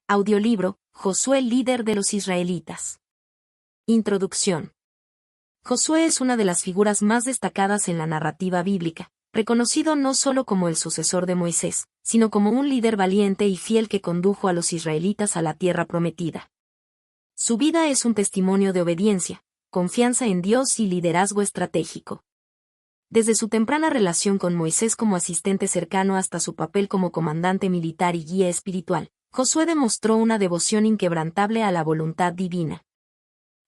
Audiolibro, Josué, líder de los israelitas. Introducción. Josué es una de las figuras más destacadas en la narrativa bíblica, reconocido no solo como el sucesor de Moisés, sino como un líder valiente y fiel que condujo a los israelitas a la tierra prometida. Su vida es un testimonio de obediencia, confianza en Dios y liderazgo estratégico. Desde su temprana relación con Moisés como asistente cercano hasta su papel como comandante militar y guía espiritual, Josué demostró una devoción inquebrantable a la voluntad divina.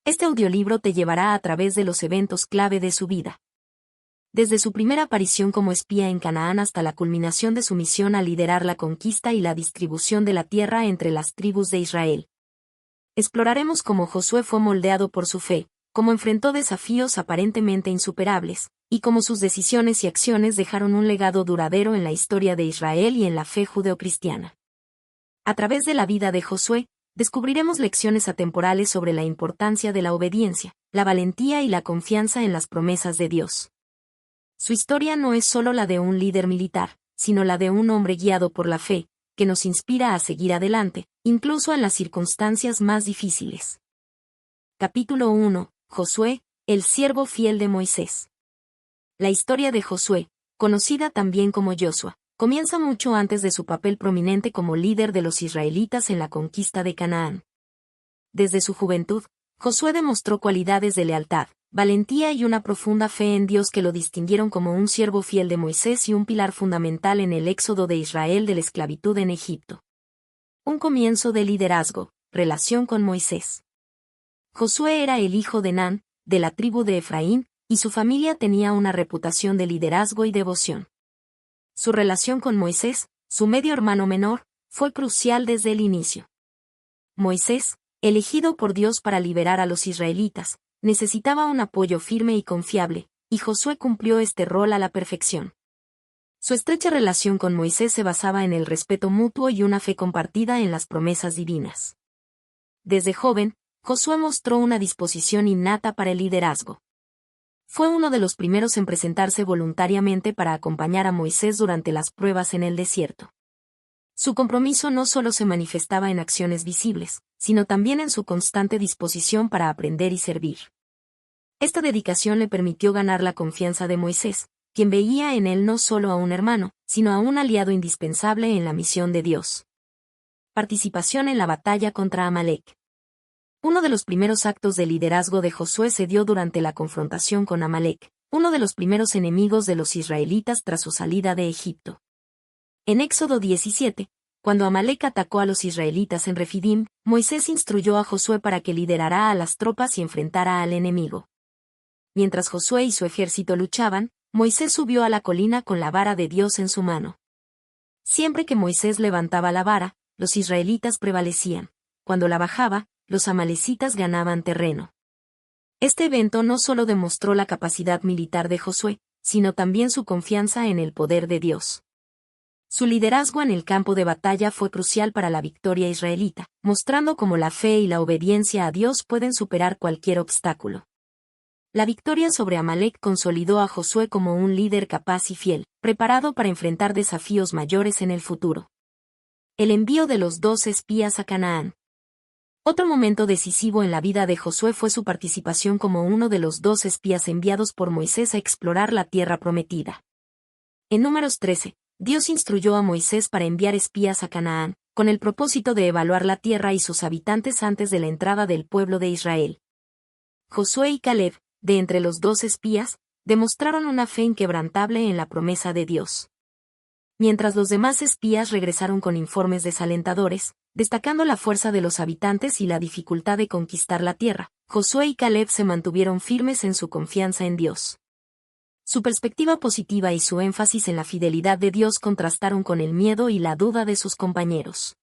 Este audiolibro te llevará a través de los eventos clave de su vida. Desde su primera aparición como espía en Canaán hasta la culminación de su misión a liderar la conquista y la distribución de la tierra entre las tribus de Israel. Exploraremos cómo Josué fue moldeado por su fe, cómo enfrentó desafíos aparentemente insuperables, y cómo sus decisiones y acciones dejaron un legado duradero en la historia de Israel y en la fe judeocristiana. A través de la vida de Josué, descubriremos lecciones atemporales sobre la importancia de la obediencia, la valentía y la confianza en las promesas de Dios. Su historia no es solo la de un líder militar, sino la de un hombre guiado por la fe, que nos inspira a seguir adelante, incluso en las circunstancias más difíciles. Capítulo 1. Josué, el siervo fiel de Moisés. La historia de Josué, conocida también como Joshua, comienza mucho antes de su papel prominente como líder de los israelitas en la conquista de Canaán. Desde su juventud, Josué demostró cualidades de lealtad, valentía y una profunda fe en Dios que lo distinguieron como un siervo fiel de Moisés y un pilar fundamental en el éxodo de Israel de la esclavitud en Egipto. Un comienzo de liderazgo, relación con Moisés. Josué era el hijo de Nan, de la tribu de Efraín, y su familia tenía una reputación de liderazgo y devoción. Su relación con Moisés, su medio hermano menor, fue crucial desde el inicio. Moisés, elegido por Dios para liberar a los israelitas, necesitaba un apoyo firme y confiable, y Josué cumplió este rol a la perfección. Su estrecha relación con Moisés se basaba en el respeto mutuo y una fe compartida en las promesas divinas. Desde joven, Josué mostró una disposición innata para el liderazgo. Fue uno de los primeros en presentarse voluntariamente para acompañar a Moisés durante las pruebas en el desierto. Su compromiso no solo se manifestaba en acciones visibles, sino también en su constante disposición para aprender y servir. Esta dedicación le permitió ganar la confianza de Moisés, quien veía en él no solo a un hermano, sino a un aliado indispensable en la misión de Dios. Participación en la batalla contra Amalek. Uno de los primeros actos de liderazgo de Josué se dio durante la confrontación con Amalek, uno de los primeros enemigos de los israelitas tras su salida de Egipto. En Éxodo 17, cuando Amalek atacó a los israelitas en Refidim, Moisés instruyó a Josué para que liderara a las tropas y enfrentara al enemigo. Mientras Josué y su ejército luchaban, Moisés subió a la colina con la vara de Dios en su mano. Siempre que Moisés levantaba la vara, los israelitas prevalecían. Cuando la bajaba, los amalecitas ganaban terreno. Este evento no solo demostró la capacidad militar de Josué, sino también su confianza en el poder de Dios. Su liderazgo en el campo de batalla fue crucial para la victoria israelita, mostrando cómo la fe y la obediencia a Dios pueden superar cualquier obstáculo. La victoria sobre Amalek consolidó a Josué como un líder capaz y fiel, preparado para enfrentar desafíos mayores en el futuro. El envío de los 12 espías a Canaán. Otro momento decisivo en la vida de Josué fue su participación como uno de los 12 espías enviados por Moisés a explorar la tierra prometida. En Números 13, Dios instruyó a Moisés para enviar espías a Canaán, con el propósito de evaluar la tierra y sus habitantes antes de la entrada del pueblo de Israel. Josué y Caleb, de entre los 12 espías, demostraron una fe inquebrantable en la promesa de Dios. Mientras los demás espías regresaron con informes desalentadores, destacando la fuerza de los habitantes y la dificultad de conquistar la tierra, Josué y Caleb se mantuvieron firmes en su confianza en Dios. Su perspectiva positiva y su énfasis en la fidelidad de Dios contrastaron con el miedo y la duda de sus compañeros.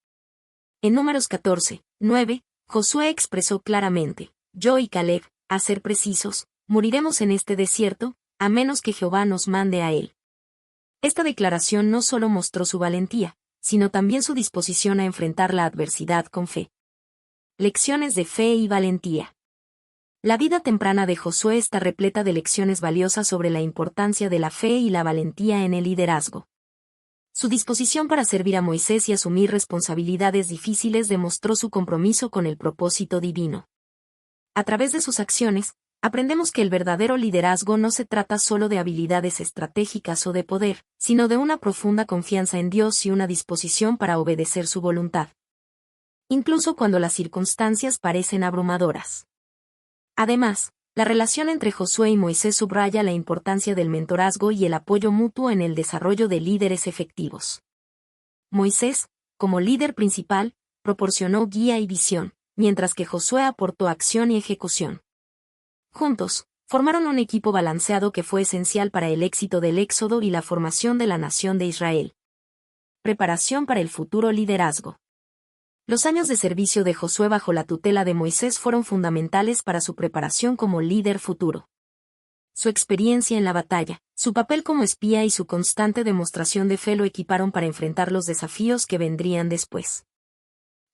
En Números 14, 9, Josué expresó claramente: yo y Caleb, a ser precisos, moriremos en este desierto, a menos que Jehová nos mande a él. Esta declaración no solo mostró su valentía, sino también su disposición a enfrentar la adversidad con fe. Lecciones de fe y valentía. La vida temprana de Josué está repleta de lecciones valiosas sobre la importancia de la fe y la valentía en el liderazgo. Su disposición para servir a Moisés y asumir responsabilidades difíciles demostró su compromiso con el propósito divino. A través de sus acciones, aprendemos que el verdadero liderazgo no se trata solo de habilidades estratégicas o de poder, sino de una profunda confianza en Dios y una disposición para obedecer su voluntad, incluso cuando las circunstancias parecen abrumadoras. Además, la relación entre Josué y Moisés subraya la importancia del mentorazgo y el apoyo mutuo en el desarrollo de líderes efectivos. Moisés, como líder principal, proporcionó guía y visión, mientras que Josué aportó acción y ejecución. Juntos, formaron un equipo balanceado que fue esencial para el éxito del Éxodo y la formación de la nación de Israel. Preparación para el futuro liderazgo. Los años de servicio de Josué bajo la tutela de Moisés fueron fundamentales para su preparación como líder futuro. Su experiencia en la batalla, su papel como espía y su constante demostración de fe lo equiparon para enfrentar los desafíos que vendrían después.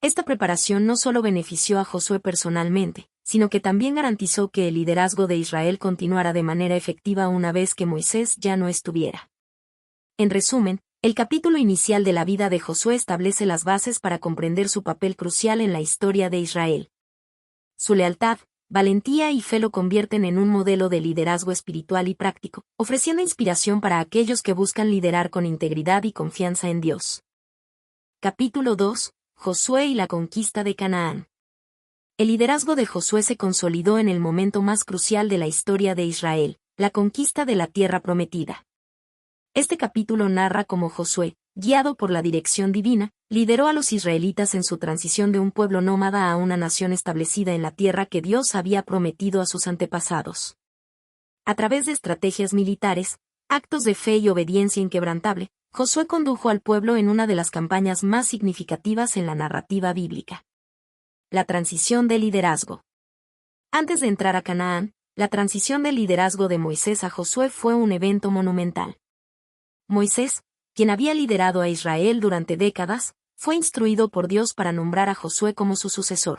Esta preparación no solo benefició a Josué personalmente, sino que también garantizó que el liderazgo de Israel continuara de manera efectiva una vez que Moisés ya no estuviera. En resumen, el capítulo inicial de la vida de Josué establece las bases para comprender su papel crucial en la historia de Israel. Su lealtad, valentía y fe lo convierten en un modelo de liderazgo espiritual y práctico, ofreciendo inspiración para aquellos que buscan liderar con integridad y confianza en Dios. Capítulo 2. Josué y la conquista de Canaán. El liderazgo de Josué se consolidó en el momento más crucial de la historia de Israel, la conquista de la tierra prometida. Este capítulo narra cómo Josué, guiado por la dirección divina, lideró a los israelitas en su transición de un pueblo nómada a una nación establecida en la tierra que Dios había prometido a sus antepasados. A través de estrategias militares, actos de fe y obediencia inquebrantable, Josué condujo al pueblo en una de las campañas más significativas en la narrativa bíblica. La transición de liderazgo. Antes de entrar a Canaán, la transición del liderazgo de Moisés a Josué fue un evento monumental. Moisés, quien había liderado a Israel durante décadas, fue instruido por Dios para nombrar a Josué como su sucesor.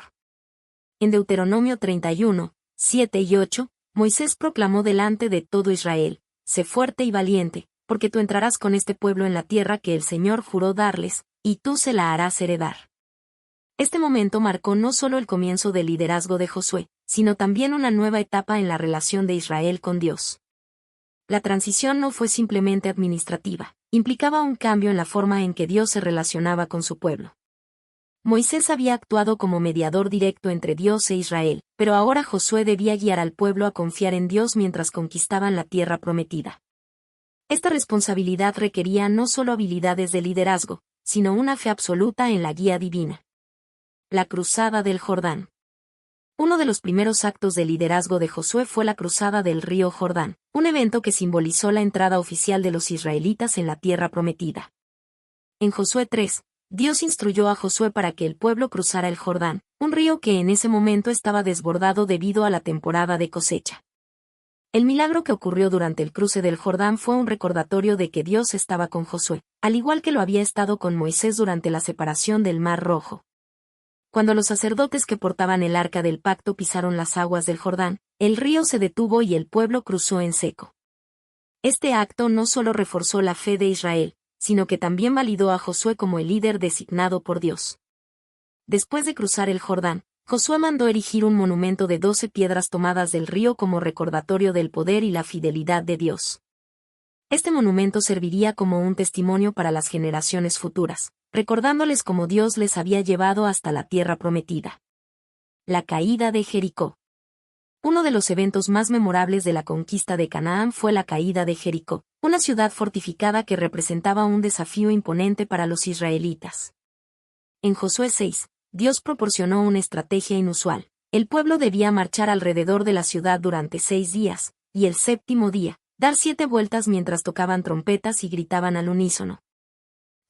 En Deuteronomio 31, 7 y 8, Moisés proclamó delante de todo Israel: «Sé fuerte y valiente, porque tú entrarás con este pueblo en la tierra que el Señor juró darles, y tú se la harás heredar». Este momento marcó no solo el comienzo del liderazgo de Josué, sino también una nueva etapa en la relación de Israel con Dios. La transición no fue simplemente administrativa, implicaba un cambio en la forma en que Dios se relacionaba con su pueblo. Moisés había actuado como mediador directo entre Dios e Israel, pero ahora Josué debía guiar al pueblo a confiar en Dios mientras conquistaban la tierra prometida. Esta responsabilidad requería no solo habilidades de liderazgo, sino una fe absoluta en la guía divina. La cruzada del Jordán. Uno de los primeros actos de liderazgo de Josué fue la cruzada del río Jordán, un evento que simbolizó la entrada oficial de los israelitas en la tierra prometida. En Josué 3, Dios instruyó a Josué para que el pueblo cruzara el Jordán, un río que en ese momento estaba desbordado debido a la temporada de cosecha. El milagro que ocurrió durante el cruce del Jordán fue un recordatorio de que Dios estaba con Josué, al igual que lo había estado con Moisés durante la separación del Mar Rojo. Cuando los sacerdotes que portaban el arca del pacto pisaron las aguas del Jordán, el río se detuvo y el pueblo cruzó en seco. Este acto no solo reforzó la fe de Israel, sino que también validó a Josué como el líder designado por Dios. Después de cruzar el Jordán, Josué mandó erigir un monumento de 12 piedras tomadas del río como recordatorio del poder y la fidelidad de Dios. Este monumento serviría como un testimonio para las generaciones futuras, recordándoles cómo Dios les había llevado hasta la tierra prometida. La caída de Jericó. Uno de los eventos más memorables de la conquista de Canaán fue la caída de Jericó, una ciudad fortificada que representaba un desafío imponente para los israelitas. En Josué 6, Dios proporcionó una estrategia inusual. El pueblo debía marchar alrededor de la ciudad durante 6 días, y el séptimo día, dar 7 vueltas mientras tocaban trompetas y gritaban al unísono.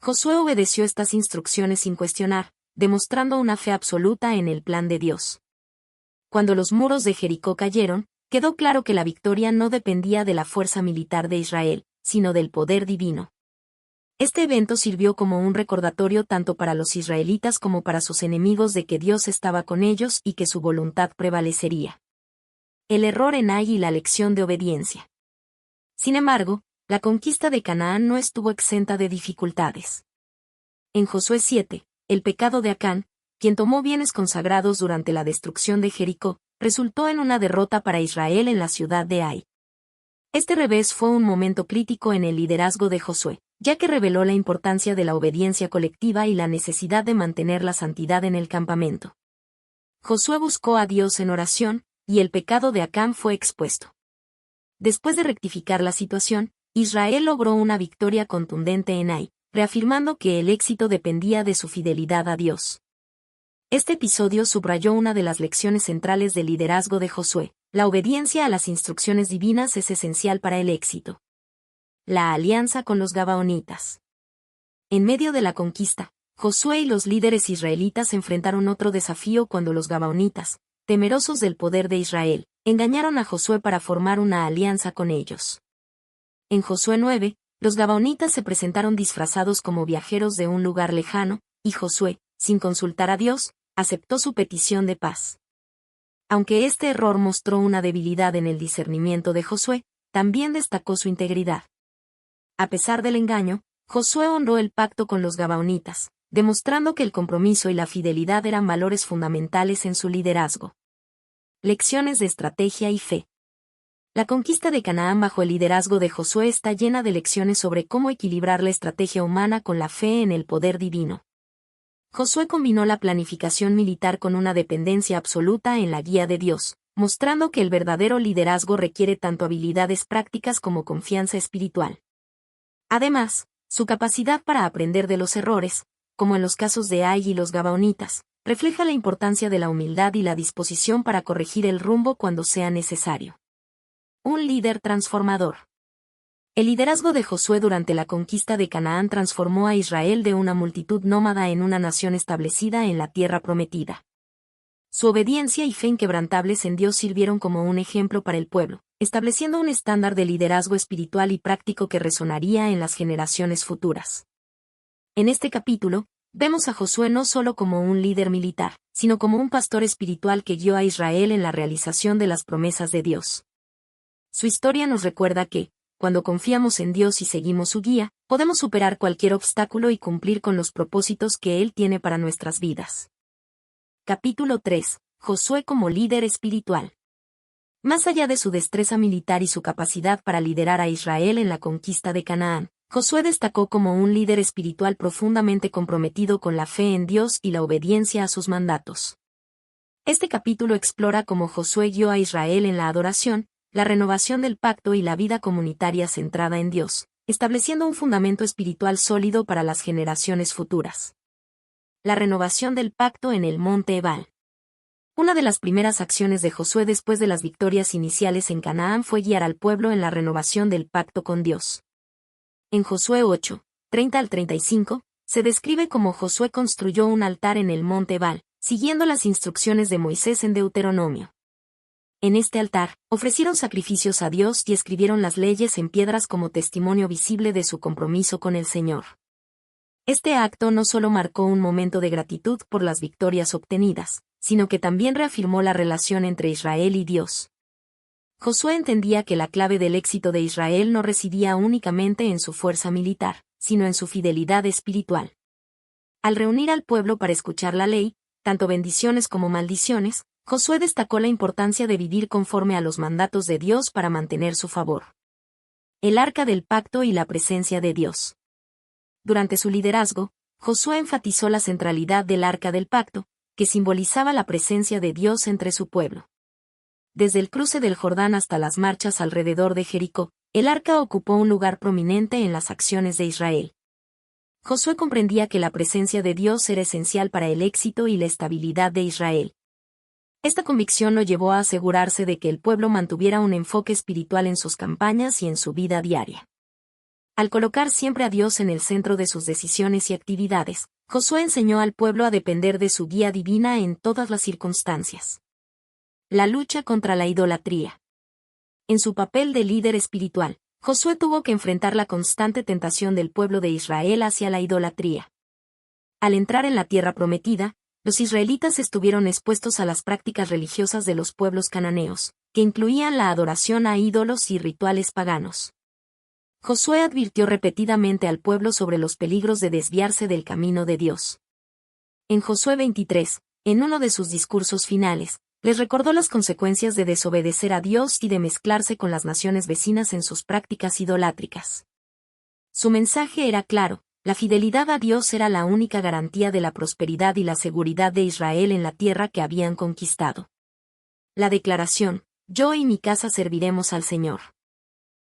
Josué obedeció estas instrucciones sin cuestionar, demostrando una fe absoluta en el plan de Dios. Cuando los muros de Jericó cayeron, quedó claro que la victoria no dependía de la fuerza militar de Israel, sino del poder divino. Este evento sirvió como un recordatorio tanto para los israelitas como para sus enemigos de que Dios estaba con ellos y que su voluntad prevalecería. El error en Ai y la lección de obediencia. Sin embargo, la conquista de Canaán no estuvo exenta de dificultades. En Josué 7, el pecado de Acán, quien tomó bienes consagrados durante la destrucción de Jericó, resultó en una derrota para Israel en la ciudad de Ai. Este revés fue un momento crítico en el liderazgo de Josué, ya que reveló la importancia de la obediencia colectiva y la necesidad de mantener la santidad en el campamento. Josué buscó a Dios en oración, y el pecado de Acán fue expuesto. Después de rectificar la situación, Israel logró una victoria contundente en Ai, reafirmando que el éxito dependía de su fidelidad a Dios. Este episodio subrayó una de las lecciones centrales del liderazgo de Josué: la obediencia a las instrucciones divinas es esencial para el éxito. La alianza con los gabaonitas. En medio de la conquista, Josué y los líderes israelitas enfrentaron otro desafío cuando los gabaonitas, temerosos del poder de Israel, engañaron a Josué para formar una alianza con ellos. En Josué 9, los gabaonitas se presentaron disfrazados como viajeros de un lugar lejano, y Josué, sin consultar a Dios, aceptó su petición de paz. Aunque este error mostró una debilidad en el discernimiento de Josué, también destacó su integridad. A pesar del engaño, Josué honró el pacto con los gabaonitas, demostrando que el compromiso y la fidelidad eran valores fundamentales en su liderazgo. Lecciones de estrategia y fe. La conquista de Canaán bajo el liderazgo de Josué está llena de lecciones sobre cómo equilibrar la estrategia humana con la fe en el poder divino. Josué combinó la planificación militar con una dependencia absoluta en la guía de Dios, mostrando que el verdadero liderazgo requiere tanto habilidades prácticas como confianza espiritual. Además, su capacidad para aprender de los errores, como en los casos de Ai y los gabaonitas, refleja la importancia de la humildad y la disposición para corregir el rumbo cuando sea necesario. Un líder transformador. El liderazgo de Josué durante la conquista de Canaán transformó a Israel de una multitud nómada en una nación establecida en la tierra prometida. Su obediencia y fe inquebrantables en Dios sirvieron como un ejemplo para el pueblo, estableciendo un estándar de liderazgo espiritual y práctico que resonaría en las generaciones futuras. En este capítulo, vemos a Josué no solo como un líder militar, sino como un pastor espiritual que guió a Israel en la realización de las promesas de Dios. Su historia nos recuerda que, cuando confiamos en Dios y seguimos su guía, podemos superar cualquier obstáculo y cumplir con los propósitos que Él tiene para nuestras vidas. Capítulo 3. Josué como líder espiritual. Más allá de su destreza militar y su capacidad para liderar a Israel en la conquista de Canaán, Josué destacó como un líder espiritual profundamente comprometido con la fe en Dios y la obediencia a sus mandatos. Este capítulo explora cómo Josué guió a Israel en la adoración, la renovación del pacto y la vida comunitaria centrada en Dios, estableciendo un fundamento espiritual sólido para las generaciones futuras. La renovación del pacto en el monte Ebal. Una de las primeras acciones de Josué después de las victorias iniciales en Canaán fue guiar al pueblo en la renovación del pacto con Dios. En Josué 8, 30 al 35, se describe cómo Josué construyó un altar en el monte Ebal, siguiendo las instrucciones de Moisés en Deuteronomio. En este altar, ofrecieron sacrificios a Dios y escribieron las leyes en piedras como testimonio visible de su compromiso con el Señor. Este acto no solo marcó un momento de gratitud por las victorias obtenidas, sino que también reafirmó la relación entre Israel y Dios. Josué entendía que la clave del éxito de Israel no residía únicamente en su fuerza militar, sino en su fidelidad espiritual. Al reunir al pueblo para escuchar la ley, tanto bendiciones como maldiciones, Josué destacó la importancia de vivir conforme a los mandatos de Dios para mantener su favor. El arca del pacto y la presencia de Dios. Durante su liderazgo, Josué enfatizó la centralidad del arca del pacto, que simbolizaba la presencia de Dios entre su pueblo. Desde el cruce del Jordán hasta las marchas alrededor de Jericó, el arca ocupó un lugar prominente en las acciones de Israel. Josué comprendía que la presencia de Dios era esencial para el éxito y la estabilidad de Israel. Esta convicción lo llevó a asegurarse de que el pueblo mantuviera un enfoque espiritual en sus campañas y en su vida diaria. Al colocar siempre a Dios en el centro de sus decisiones y actividades, Josué enseñó al pueblo a depender de su guía divina en todas las circunstancias. La lucha contra la idolatría. En su papel de líder espiritual, Josué tuvo que enfrentar la constante tentación del pueblo de Israel hacia la idolatría. Al entrar en la tierra prometida, los israelitas estuvieron expuestos a las prácticas religiosas de los pueblos cananeos, que incluían la adoración a ídolos y rituales paganos. Josué advirtió repetidamente al pueblo sobre los peligros de desviarse del camino de Dios. En Josué 23, en uno de sus discursos finales, les recordó las consecuencias de desobedecer a Dios y de mezclarse con las naciones vecinas en sus prácticas idolátricas. Su mensaje era claro: la fidelidad a Dios era la única garantía de la prosperidad y la seguridad de Israel en la tierra que habían conquistado. La declaración: yo y mi casa serviremos al Señor.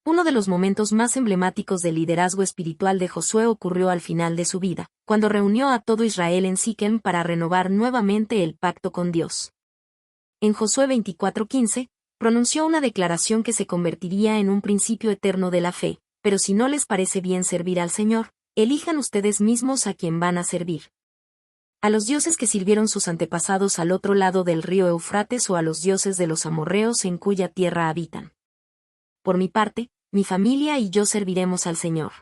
Uno de los momentos más emblemáticos del liderazgo espiritual de Josué ocurrió al final de su vida, cuando reunió a todo Israel en Siquem para renovar nuevamente el pacto con Dios. En Josué 24:15, pronunció una declaración que se convertiría en un principio eterno de la fe: pero si no les parece bien servir al Señor, elijan ustedes mismos a quién van a servir. A los dioses que sirvieron sus antepasados al otro lado del río Eufrates o a los dioses de los amorreos en cuya tierra habitan. Por mi parte, mi familia y yo serviremos al Señor.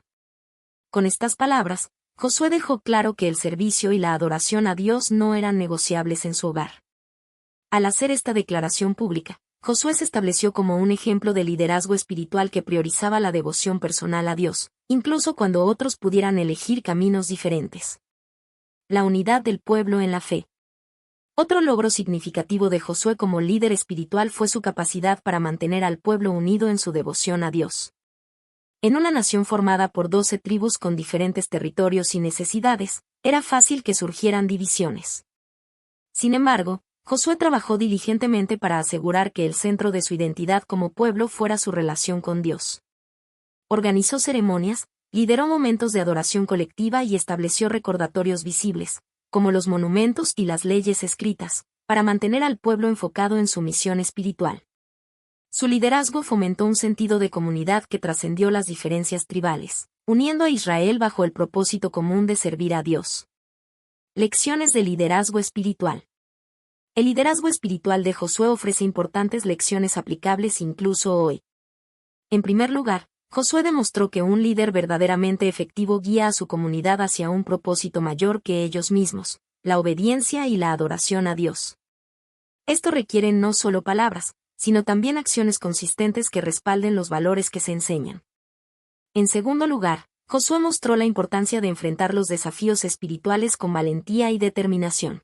Con estas palabras, Josué dejó claro que el servicio y la adoración a Dios no eran negociables en su hogar. Al hacer esta declaración pública, Josué se estableció como un ejemplo de liderazgo espiritual que priorizaba la devoción personal a Dios, incluso cuando otros pudieran elegir caminos diferentes. La unidad del pueblo en la fe. Otro logro significativo de Josué como líder espiritual fue su capacidad para mantener al pueblo unido en su devoción a Dios. En una nación formada por 12 tribus con diferentes territorios y necesidades, era fácil que surgieran divisiones. Sin embargo, Josué trabajó diligentemente para asegurar que el centro de su identidad como pueblo fuera su relación con Dios. Organizó ceremonias, lideró momentos de adoración colectiva y estableció recordatorios visibles, como los monumentos y las leyes escritas, para mantener al pueblo enfocado en su misión espiritual. Su liderazgo fomentó un sentido de comunidad que trascendió las diferencias tribales, uniendo a Israel bajo el propósito común de servir a Dios. Lecciones de liderazgo espiritual. El liderazgo espiritual de Josué ofrece importantes lecciones aplicables incluso hoy. En primer lugar, Josué demostró que un líder verdaderamente efectivo guía a su comunidad hacia un propósito mayor que ellos mismos: la obediencia y la adoración a Dios. Esto requiere no solo palabras, sino también acciones consistentes que respalden los valores que se enseñan. En segundo lugar, Josué mostró la importancia de enfrentar los desafíos espirituales con valentía y determinación.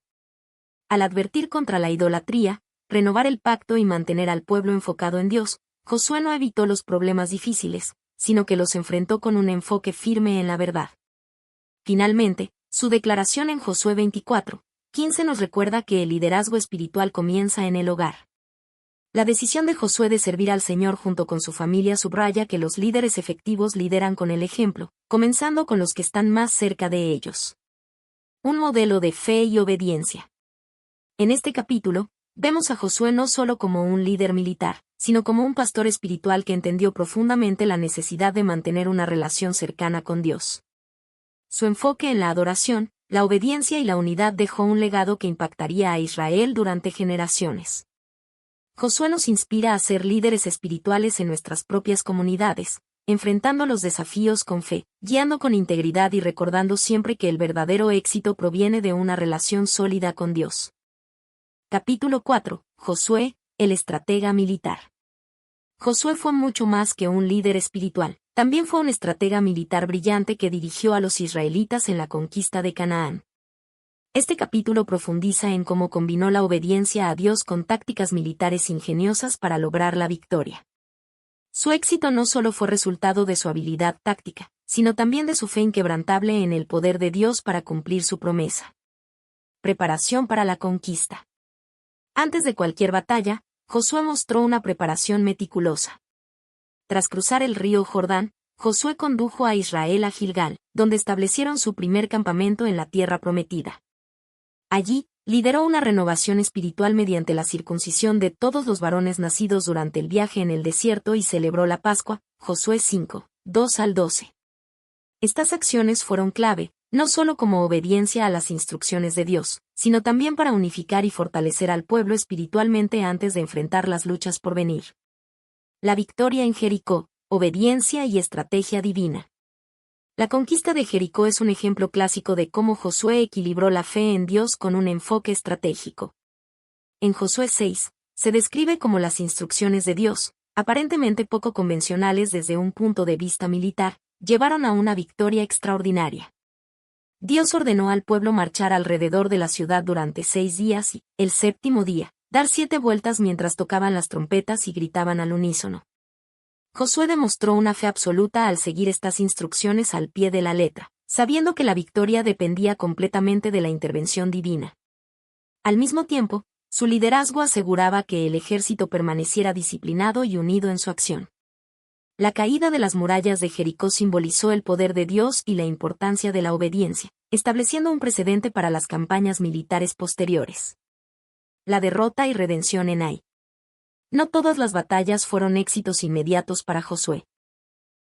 Al advertir contra la idolatría, renovar el pacto y mantener al pueblo enfocado en Dios, Josué no evitó los problemas difíciles, sino que los enfrentó con un enfoque firme en la verdad. Finalmente, su declaración en Josué 24:15 nos recuerda que el liderazgo espiritual comienza en el hogar. La decisión de Josué de servir al Señor junto con su familia subraya que los líderes efectivos lideran con el ejemplo, comenzando con los que están más cerca de ellos. Un modelo de fe y obediencia. En este capítulo, vemos a Josué no solo como un líder militar, sino como un pastor espiritual que entendió profundamente la necesidad de mantener una relación cercana con Dios. Su enfoque en la adoración, la obediencia y la unidad dejó un legado que impactaría a Israel durante generaciones. Josué nos inspira a ser líderes espirituales en nuestras propias comunidades, enfrentando los desafíos con fe, guiando con integridad y recordando siempre que el verdadero éxito proviene de una relación sólida con Dios. Capítulo 4. Josué, el estratega militar. Josué fue mucho más que un líder espiritual, también fue un estratega militar brillante que dirigió a los israelitas en la conquista de Canaán. Este capítulo profundiza en cómo combinó la obediencia a Dios con tácticas militares ingeniosas para lograr la victoria. Su éxito no solo fue resultado de su habilidad táctica, sino también de su fe inquebrantable en el poder de Dios para cumplir su promesa. Preparación para la conquista. Antes de cualquier batalla, Josué mostró una preparación meticulosa. Tras cruzar el río Jordán, Josué condujo a Israel a Gilgal, donde establecieron su primer campamento en la tierra prometida. Allí, lideró una renovación espiritual mediante la circuncisión de todos los varones nacidos durante el viaje en el desierto y celebró la Pascua, Josué 5, 2-12. Estas acciones fueron clave, no solo como obediencia a las instrucciones de Dios, sino también para unificar y fortalecer al pueblo espiritualmente antes de enfrentar las luchas por venir. La victoria en Jericó, obediencia y estrategia divina. La conquista de Jericó es un ejemplo clásico de cómo Josué equilibró la fe en Dios con un enfoque estratégico. En Josué 6, se describe cómo las instrucciones de Dios, aparentemente poco convencionales desde un punto de vista militar, llevaron a una victoria extraordinaria. Dios ordenó al pueblo marchar alrededor de la ciudad durante 6 días y, el séptimo día, dar 7 vueltas mientras tocaban las trompetas y gritaban al unísono. Josué demostró una fe absoluta al seguir estas instrucciones al pie de la letra, sabiendo que la victoria dependía completamente de la intervención divina. Al mismo tiempo, su liderazgo aseguraba que el ejército permaneciera disciplinado y unido en su acción. La caída de las murallas de Jericó simbolizó el poder de Dios y la importancia de la obediencia, estableciendo un precedente para las campañas militares posteriores. La derrota y redención en Ai. No todas las batallas fueron éxitos inmediatos para Josué.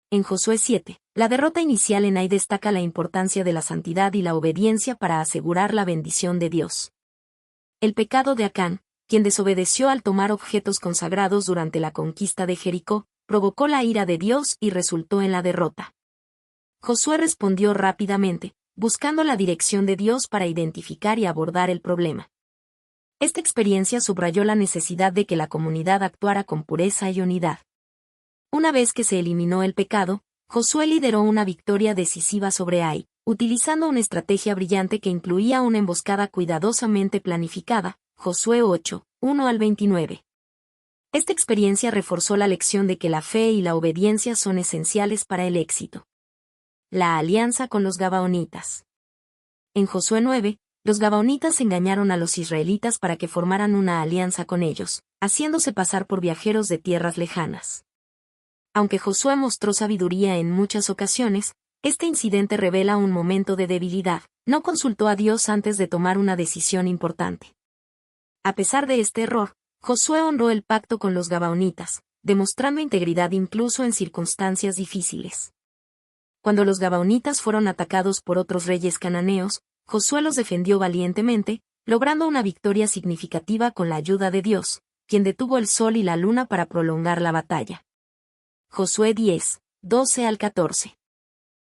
En Josué 7, la derrota inicial en Ai destaca la importancia de la santidad y la obediencia para asegurar la bendición de Dios. El pecado de Acán, quien desobedeció al tomar objetos consagrados durante la conquista de Jericó, provocó la ira de Dios y resultó en la derrota. Josué respondió rápidamente, buscando la dirección de Dios para identificar y abordar el problema. Esta experiencia subrayó la necesidad de que la comunidad actuara con pureza y unidad. Una vez que se eliminó el pecado, Josué lideró una victoria decisiva sobre Ai, utilizando una estrategia brillante que incluía una emboscada cuidadosamente planificada. Josué 8, 1-29. Esta experiencia reforzó la lección de que la fe y la obediencia son esenciales para el éxito. La alianza con los gabaonitas. En Josué 9, los gabaonitas engañaron a los israelitas para que formaran una alianza con ellos, haciéndose pasar por viajeros de tierras lejanas. Aunque Josué mostró sabiduría en muchas ocasiones, este incidente revela un momento de debilidad. No consultó a Dios antes de tomar una decisión importante. A pesar de este error, Josué honró el pacto con los gabaonitas, demostrando integridad incluso en circunstancias difíciles. Cuando los gabaonitas fueron atacados por otros reyes cananeos, Josué los defendió valientemente, logrando una victoria significativa con la ayuda de Dios, quien detuvo el sol y la luna para prolongar la batalla. Josué 10, 12-14.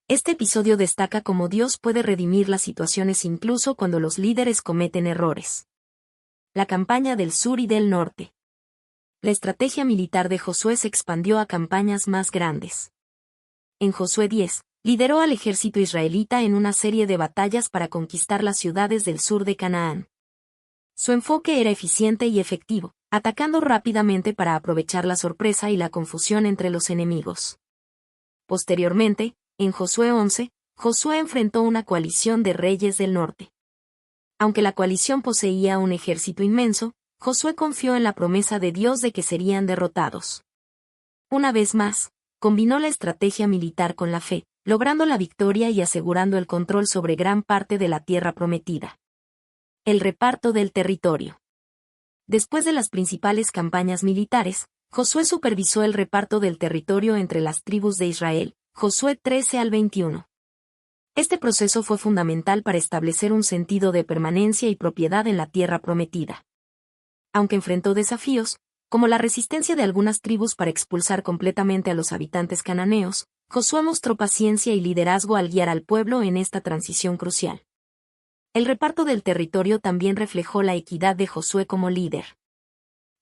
Este episodio destaca cómo Dios puede redimir las situaciones incluso cuando los líderes cometen errores. La campaña del sur y del norte. La estrategia militar de Josué se expandió a campañas más grandes. En Josué 10, lideró al ejército israelita en una serie de batallas para conquistar las ciudades del sur de Canaán. Su enfoque era eficiente y efectivo, atacando rápidamente para aprovechar la sorpresa y la confusión entre los enemigos. Posteriormente, en Josué 11, Josué enfrentó una coalición de reyes del norte. Aunque la coalición poseía un ejército inmenso, Josué confió en la promesa de Dios de que serían derrotados. Una vez más, combinó la estrategia militar con la fe, logrando la victoria y asegurando el control sobre gran parte de la tierra prometida. El reparto del territorio. Después de las principales campañas militares, Josué supervisó el reparto del territorio entre las tribus de Israel. Josué 13-21. Este proceso fue fundamental para establecer un sentido de permanencia y propiedad en la tierra prometida. Aunque enfrentó desafíos, como la resistencia de algunas tribus para expulsar completamente a los habitantes cananeos, Josué mostró paciencia y liderazgo al guiar al pueblo en esta transición crucial. El reparto del territorio también reflejó la equidad de Josué como líder.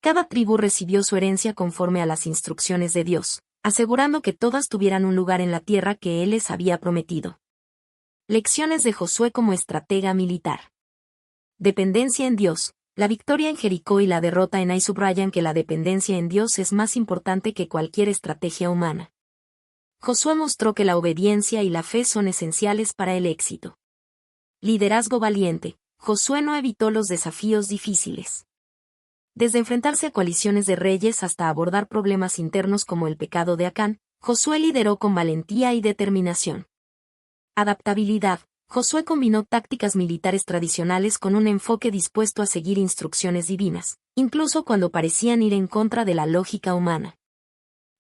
Cada tribu recibió su herencia conforme a las instrucciones de Dios, asegurando que todas tuvieran un lugar en la tierra que Él les había prometido. Lecciones de Josué como estratega militar. Dependencia en Dios. La victoria en Jericó y la derrota en Ai subrayan que la dependencia en Dios es más importante que cualquier estrategia humana. Josué mostró que la obediencia y la fe son esenciales para el éxito. Liderazgo valiente. Josué no evitó los desafíos difíciles. Desde enfrentarse a coaliciones de reyes hasta abordar problemas internos como el pecado de Acán, Josué lideró con valentía y determinación. Adaptabilidad. Josué combinó tácticas militares tradicionales con un enfoque dispuesto a seguir instrucciones divinas, incluso cuando parecían ir en contra de la lógica humana.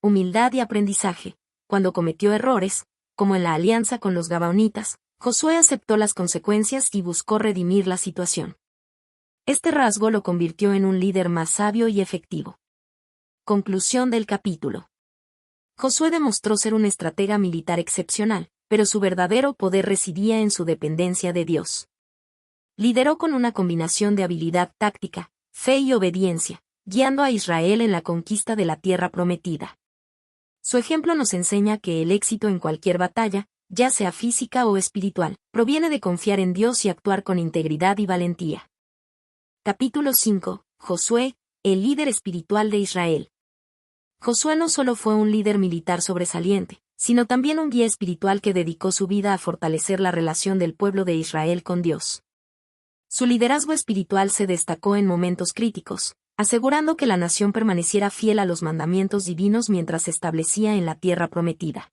Humildad y aprendizaje. Cuando cometió errores, como en la alianza con los gabaonitas, Josué aceptó las consecuencias y buscó redimir la situación. Este rasgo lo convirtió en un líder más sabio y efectivo. Conclusión del capítulo. Josué demostró ser un estratega militar excepcional, pero su verdadero poder residía en su dependencia de Dios. Lideró con una combinación de habilidad táctica, fe y obediencia, guiando a Israel en la conquista de la tierra prometida. Su ejemplo nos enseña que el éxito en cualquier batalla, ya sea física o espiritual, proviene de confiar en Dios y actuar con integridad y valentía. Capítulo 5. Josué, el líder espiritual de Israel. Josué no solo fue un líder militar sobresaliente, sino también un guía espiritual que dedicó su vida a fortalecer la relación del pueblo de Israel con Dios. Su liderazgo espiritual se destacó en momentos críticos, asegurando que la nación permaneciera fiel a los mandamientos divinos mientras se establecía en la tierra prometida.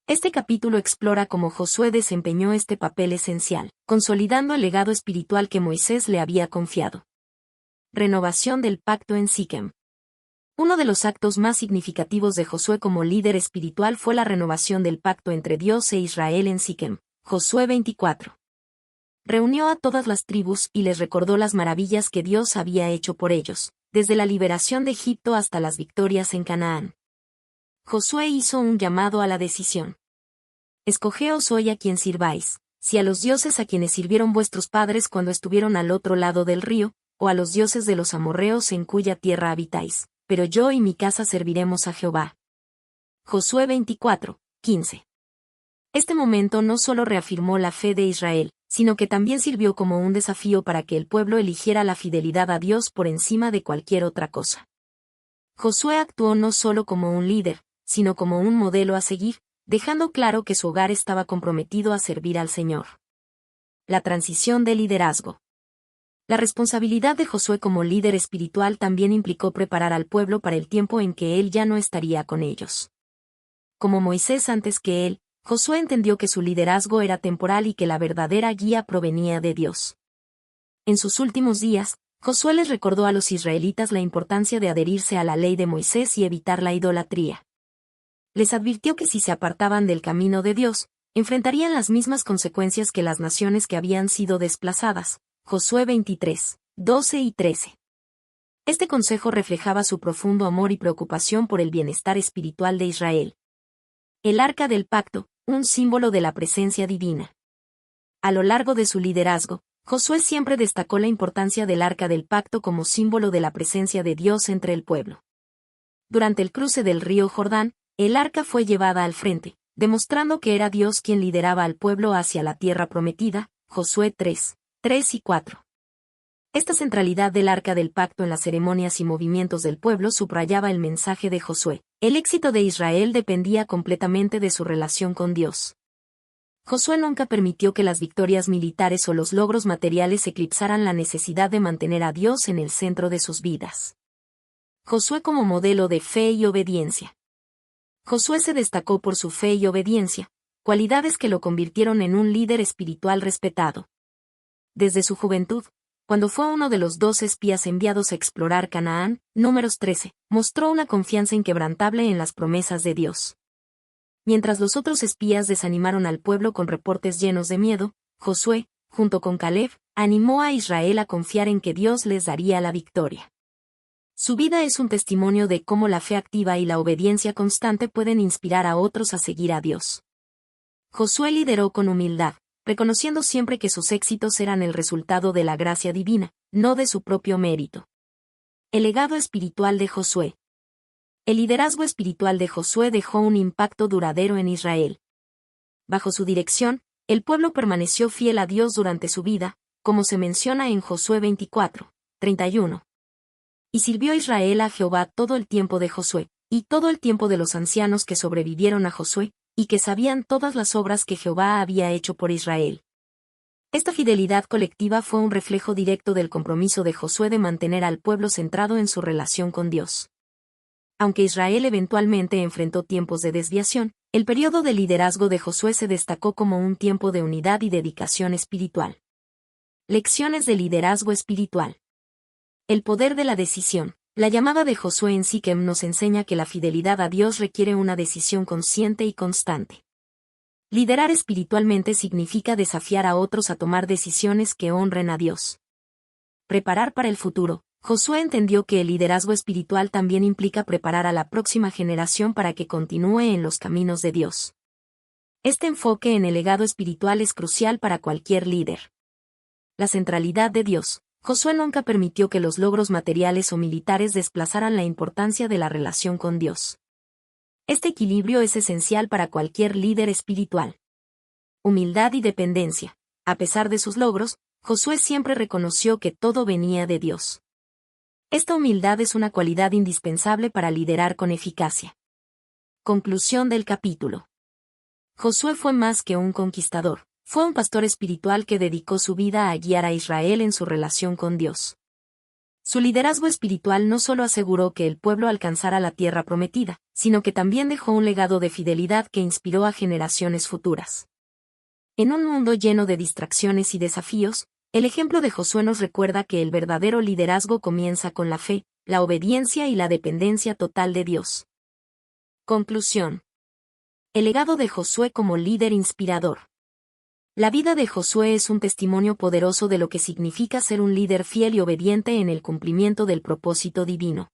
Este capítulo explora cómo Josué desempeñó este papel esencial, consolidando el legado espiritual que Moisés le había confiado. Renovación del pacto en Siquem. Uno de los actos más significativos de Josué como líder espiritual fue la renovación del pacto entre Dios e Israel en Siquem. Josué 24. Reunió a todas las tribus y les recordó las maravillas que Dios había hecho por ellos, desde la liberación de Egipto hasta las victorias en Canaán. Josué hizo un llamado a la decisión. Escogeos hoy a quien sirváis, si a los dioses a quienes sirvieron vuestros padres cuando estuvieron al otro lado del río, o a los dioses de los amorreos en cuya tierra habitáis, pero yo y mi casa serviremos a Jehová. Josué 24, 15. Este momento no solo reafirmó la fe de Israel, sino que también sirvió como un desafío para que el pueblo eligiera la fidelidad a Dios por encima de cualquier otra cosa. Josué actuó no solo como un líder, sino como un modelo a seguir, dejando claro que su hogar estaba comprometido a servir al Señor. La transición de liderazgo. La responsabilidad de Josué como líder espiritual también implicó preparar al pueblo para el tiempo en que él ya no estaría con ellos. Como Moisés antes que él, Josué entendió que su liderazgo era temporal y que la verdadera guía provenía de Dios. En sus últimos días, Josué les recordó a los israelitas la importancia de adherirse a la ley de Moisés y evitar la idolatría. Les advirtió que si se apartaban del camino de Dios, enfrentarían las mismas consecuencias que las naciones que habían sido desplazadas. Josué 23, 12 y 13. Este consejo reflejaba su profundo amor y preocupación por el bienestar espiritual de Israel. El Arca del Pacto, un símbolo de la presencia divina. A lo largo de su liderazgo, Josué siempre destacó la importancia del Arca del Pacto como símbolo de la presencia de Dios entre el pueblo. Durante el cruce del río Jordán, el arca fue llevada al frente, demostrando que era Dios quien lideraba al pueblo hacia la tierra prometida. Josué 3, 3 y 4. Esta centralidad del Arca del Pacto en las ceremonias y movimientos del pueblo subrayaba el mensaje de Josué. El éxito de Israel dependía completamente de su relación con Dios. Josué nunca permitió que las victorias militares o los logros materiales eclipsaran la necesidad de mantener a Dios en el centro de sus vidas. Josué como modelo de fe y obediencia. Josué se destacó por su fe y obediencia, cualidades que lo convirtieron en un líder espiritual respetado. Desde su juventud, cuando fue uno de los 12 espías enviados a explorar Canaán, Números 13, mostró una confianza inquebrantable en las promesas de Dios. Mientras los otros espías desanimaron al pueblo con reportes llenos de miedo, Josué, junto con Caleb, animó a Israel a confiar en que Dios les daría la victoria. Su vida es un testimonio de cómo la fe activa y la obediencia constante pueden inspirar a otros a seguir a Dios. Josué lideró con humildad, reconociendo siempre que sus éxitos eran el resultado de la gracia divina, no de su propio mérito. El legado espiritual de Josué. El liderazgo espiritual de Josué dejó un impacto duradero en Israel. Bajo su dirección, el pueblo permaneció fiel a Dios durante su vida, como se menciona en Josué 24, 31. Y sirvió Israel a Jehová todo el tiempo de Josué, y todo el tiempo de los ancianos que sobrevivieron a Josué, y que sabían todas las obras que Jehová había hecho por Israel. Esta fidelidad colectiva fue un reflejo directo del compromiso de Josué de mantener al pueblo centrado en su relación con Dios. Aunque Israel eventualmente enfrentó tiempos de desviación, el periodo de liderazgo de Josué se destacó como un tiempo de unidad y dedicación espiritual. Lecciones de liderazgo espiritual. El poder de la decisión. La llamada de Josué en Siquem nos enseña que la fidelidad a Dios requiere una decisión consciente y constante. Liderar espiritualmente significa desafiar a otros a tomar decisiones que honren a Dios. Preparar para el futuro. Josué entendió que el liderazgo espiritual también implica preparar a la próxima generación para que continúe en los caminos de Dios. Este enfoque en el legado espiritual es crucial para cualquier líder. La centralidad de Dios. Josué nunca permitió que los logros materiales o militares desplazaran la importancia de la relación con Dios. Este equilibrio es esencial para cualquier líder espiritual. Humildad y dependencia. A pesar de sus logros, Josué siempre reconoció que todo venía de Dios. Esta humildad es una cualidad indispensable para liderar con eficacia. Conclusión del capítulo. Josué fue más que un conquistador, fue un pastor espiritual que dedicó su vida a guiar a Israel en su relación con Dios. Su liderazgo espiritual no solo aseguró que el pueblo alcanzara la tierra prometida, sino que también dejó un legado de fidelidad que inspiró a generaciones futuras. En un mundo lleno de distracciones y desafíos, el ejemplo de Josué nos recuerda que el verdadero liderazgo comienza con la fe, la obediencia y la dependencia total de Dios. Conclusión. El legado de Josué como líder inspirador. La vida de Josué es un testimonio poderoso de lo que significa ser un líder fiel y obediente en el cumplimiento del propósito divino.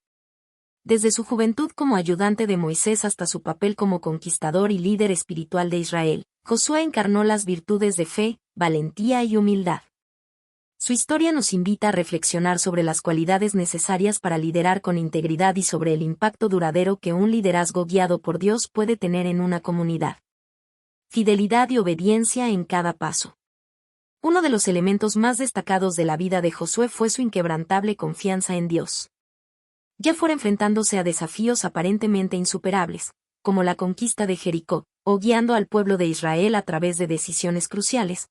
Desde su juventud como ayudante de Moisés hasta su papel como conquistador y líder espiritual de Israel, Josué encarnó las virtudes de fe, valentía y humildad. Su historia nos invita a reflexionar sobre las cualidades necesarias para liderar con integridad y sobre el impacto duradero que un liderazgo guiado por Dios puede tener en una comunidad. Fidelidad y obediencia en cada paso. Uno de los elementos más destacados de la vida de Josué fue su inquebrantable confianza en Dios. Ya fuera enfrentándose a desafíos aparentemente insuperables, como la conquista de Jericó, o guiando al pueblo de Israel a través de decisiones cruciales,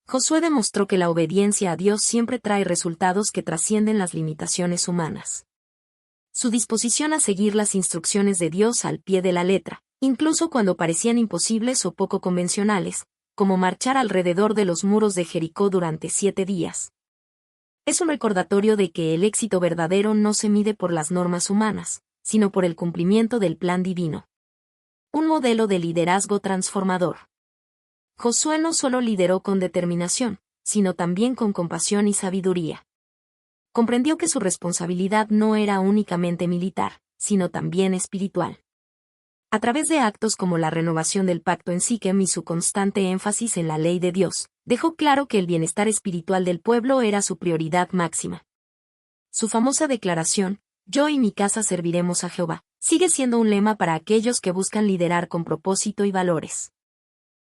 Josué demostró que la obediencia a Dios siempre trae resultados que trascienden las limitaciones humanas. Su disposición a seguir las instrucciones de Dios al pie de la letra, incluso cuando parecían imposibles o poco convencionales, como marchar alrededor de los muros de Jericó durante 7 días. Es un recordatorio de que el éxito verdadero no se mide por las normas humanas, sino por el cumplimiento del plan divino. Un modelo de liderazgo transformador. Josué no solo lideró con determinación, sino también con compasión y sabiduría. Comprendió que su responsabilidad no era únicamente militar, sino también espiritual. A través de actos como la renovación del pacto en Siquem y su constante énfasis en la ley de Dios, dejó claro que el bienestar espiritual del pueblo era su prioridad máxima. Su famosa declaración, "Yo y mi casa serviremos a Jehová", sigue siendo un lema para aquellos que buscan liderar con propósito y valores.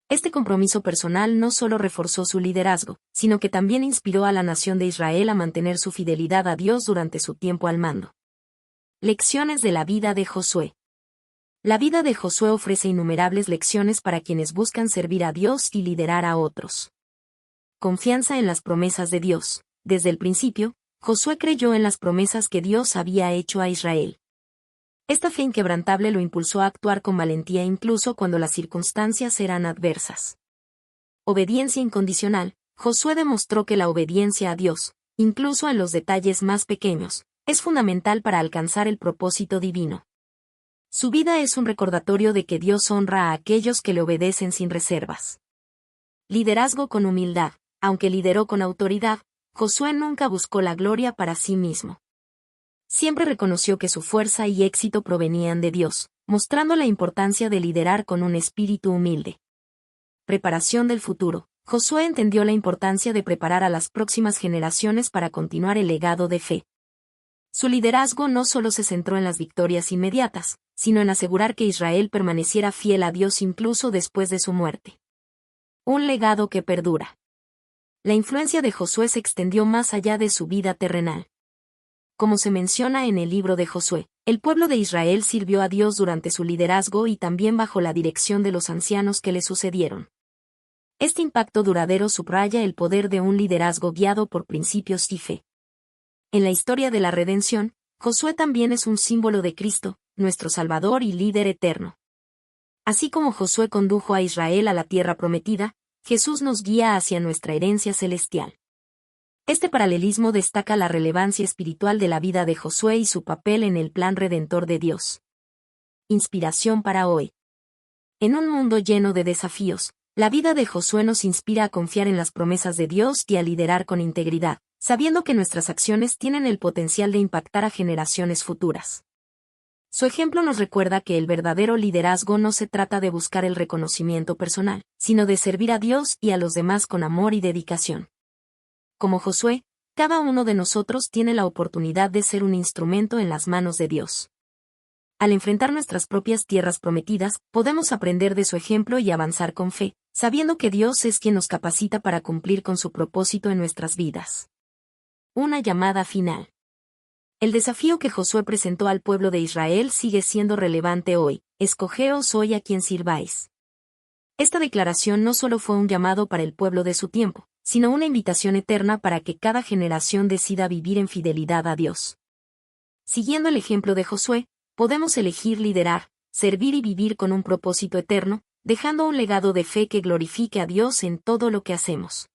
Este compromiso personal no solo reforzó su liderazgo, sino que también inspiró a la nación de Israel a mantener su fidelidad a Dios durante su tiempo al mando. Lecciones de la vida de Josué. La vida de Josué ofrece innumerables lecciones para quienes buscan servir a Dios y liderar a otros. Confianza en las promesas de Dios. Desde el principio, Josué creyó en las promesas que Dios había hecho a Israel. Esta fe inquebrantable lo impulsó a actuar con valentía incluso cuando las circunstancias eran adversas. Obediencia incondicional. Josué demostró que la obediencia a Dios, incluso en los detalles más pequeños, es fundamental para alcanzar el propósito divino. Su vida es un recordatorio de que Dios honra a aquellos que le obedecen sin reservas. Liderazgo con humildad. Aunque lideró con autoridad, Josué nunca buscó la gloria para sí mismo. Siempre reconoció que su fuerza y éxito provenían de Dios, mostrando la importancia de liderar con un espíritu humilde. Preparación del futuro. Josué entendió la importancia de preparar a las próximas generaciones para continuar el legado de fe. Su liderazgo no solo se centró en las victorias inmediatas, sino en asegurar que Israel permaneciera fiel a Dios incluso después de su muerte. Un legado que perdura. La influencia de Josué se extendió más allá de su vida terrenal. Como se menciona en el libro de Josué, el pueblo de Israel sirvió a Dios durante su liderazgo y también bajo la dirección de los ancianos que le sucedieron. Este impacto duradero subraya el poder de un liderazgo guiado por principios y fe. En la historia de la redención, Josué también es un símbolo de Cristo, nuestro Salvador y líder eterno. Así como Josué condujo a Israel a la tierra prometida, Jesús nos guía hacia nuestra herencia celestial. Este paralelismo destaca la relevancia espiritual de la vida de Josué y su papel en el plan redentor de Dios. Inspiración para hoy. En un mundo lleno de desafíos, la vida de Josué nos inspira a confiar en las promesas de Dios y a liderar con integridad, sabiendo que nuestras acciones tienen el potencial de impactar a generaciones futuras. Su ejemplo nos recuerda que el verdadero liderazgo no se trata de buscar el reconocimiento personal, sino de servir a Dios y a los demás con amor y dedicación. Como Josué, Cada uno de nosotros tiene la oportunidad de ser un instrumento en las manos de Dios. Al enfrentar nuestras propias tierras prometidas, podemos aprender de su ejemplo y avanzar con fe, sabiendo que Dios es quien nos capacita para cumplir con su propósito en nuestras vidas. Una llamada final. El desafío que Josué presentó al pueblo de Israel sigue siendo relevante hoy: escogeos hoy a quien sirváis. Esta declaración no solo fue un llamado para el pueblo de su tiempo, sino una invitación eterna para que cada generación decida vivir en fidelidad a Dios. Siguiendo el ejemplo de Josué, podemos elegir liderar, servir y vivir con un propósito eterno, dejando un legado de fe que glorifique a Dios en todo lo que hacemos.